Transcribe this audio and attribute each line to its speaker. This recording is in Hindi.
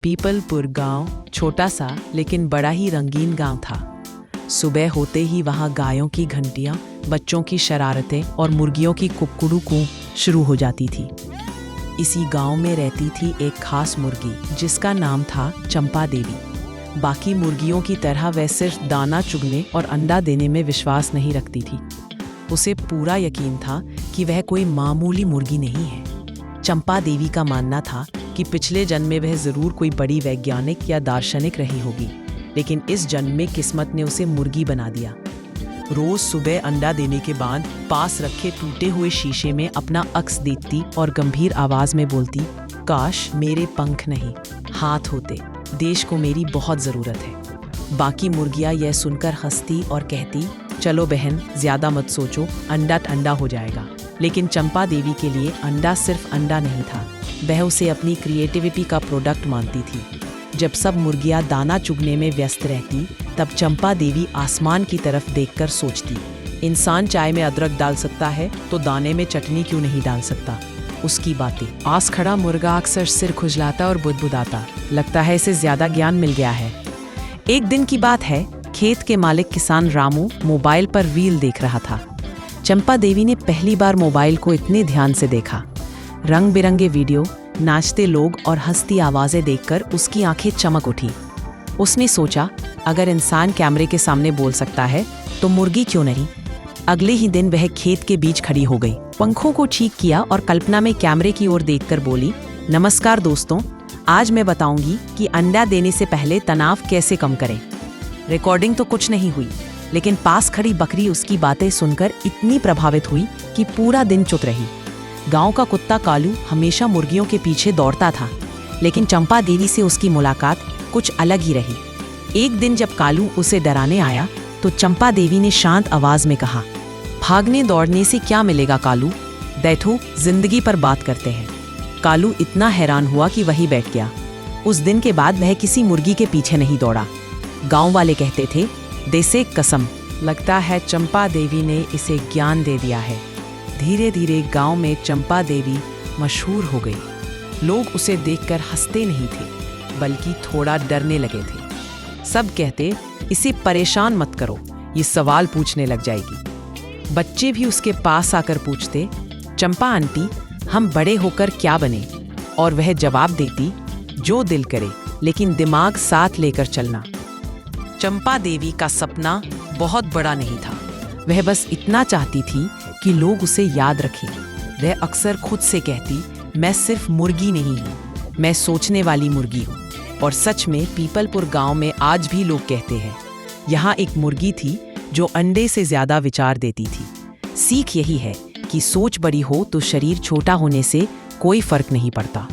Speaker 1: पीपलपुर गांव छोटा सा लेकिन बड़ा ही रंगीन गांव था। सुबह होते ही वहां गायों की घंटियां, बच्चों की शरारतें और मुर्गियों की कुक्कुड़ू कूं शुरू हो जाती थी। इसी गांव में रहती थी एक खास मुर्गी जिसका नाम था चंपा देवी। बाकी मुर्गियों की तरह वह सिर्फ दाना चुगने और अंडा देने में विश्वास नहीं रखती थी। उसे पूरा यकीन था कि वह कोई मामूली मुर्गी नहीं है। चंपा देवी का मानना था कि पिछले जन्म में वह जरूर कोई बड़ी वैज्ञानिक या दार्शनिक रही होगी, लेकिन इस जन्म में किस्मत ने उसे मुर्गी बना दिया। रोज सुबह अंडा देने के बाद पास रखे टूटे हुए शीशे में अपना अक्स देखती और गंभीर आवाज में बोलती, काश मेरे पंख नहीं हाथ होते, देश को मेरी बहुत जरूरत है। बाकी मुर्गियां यह सुनकर हंसती और कहती, चलो बहन ज्यादा मत सोचो, अंडा ठंडा हो जाएगा। लेकिन चंपा देवी के लिए अंडा सिर्फ अंडा नहीं था, वह उसे अपनी क्रिएटिविटी का प्रोडक्ट मानती थी। जब सब मुर्गियां दाना चुगने में व्यस्त रहती, तब चंपा देवी आसमान की तरफ देखकर सोचती, इंसान चाय में अदरक डाल सकता है तो दाने में चटनी क्यों नहीं डाल सकता। उसकी बातें। आस खड़ा मुर्गा अक्सर सिर खुजलाता और बुदबुदाता, लगता है इसे ज्यादा ज्ञान मिल गया है। एक दिन की बात है, खेत के मालिक किसान रामू मोबाइल पर रील देख रहा था। चंपा देवी ने पहली बार मोबाइल को इतने ध्यान से देखा। रंग बिरंगे वीडियो, नाचते लोग और हंसती आवाजें देखकर उसकी आंखें चमक उठी। उसने सोचा, अगर इंसान कैमरे के सामने बोल सकता है तो मुर्गी क्यों नहीं। अगले ही दिन वह खेत के बीच खड़ी हो गई, पंखों को ठीक किया और कल्पना में कैमरे की ओर देखकर बोली, नमस्कार दोस्तों, आज मैं बताऊंगी कि अंडा देने से पहले तनाव कैसे कम करें। रिकॉर्डिंग तो कुछ नहीं हुई, लेकिन पास खड़ी बकरी उसकी बातें सुनकर इतनी प्रभावित हुई कि पूरा दिन चुप रही। गांव का कुत्ता कालू हमेशा मुर्गियों के पीछे दौड़ता था, लेकिन चंपा देवी से उसकी मुलाकात कुछ अलग ही रही। एक दिन जब कालू उसे डराने आया तो चंपा देवी ने शांत आवाज में कहा, भागने दौड़ने से क्या मिलेगा कालू, बैठो जिंदगी पर बात करते हैं। कालू इतना हैरान हुआ कि वहीं बैठ गया। उस दिन के बाद वह किसी मुर्गी के पीछे नहीं दौड़ा। गांव वाले कहते थे, देसे कसम, लगता है चंपा देवी ने इसे ज्ञान दे दिया है। धीरे धीरे गांव में चंपा देवी मशहूर हो गई। लोग उसे देखकर हंसते नहीं थे, बल्कि थोड़ा डरने लगे थे। सब कहते, इसे परेशान मत करो, ये सवाल पूछने लग जाएगी। बच्चे भी उसके पास आकर पूछते, चंपा आंटी, हम बड़े होकर क्या बने? और वह जवाब देती, जो दिल करे, लेकिन दिमाग साथ लेकर चलना। चंपा देवी का सपना बहुत बड़ा नहीं था, वह बस इतना चाहती थी कि लोग उसे याद रखें। वह अक्सर खुद से कहती, मैं सिर्फ मुर्गी नहीं हूँ, मैं सोचने वाली मुर्गी हूँ। और सच में पीपलपुर गांव में आज भी लोग कहते हैं, यहाँ एक मुर्गी थी जो अंडे से ज्यादा विचार देती थी। सीख यही है कि सोच बड़ी हो तो शरीर छोटा होने से कोई फर्क नहीं पड़ता।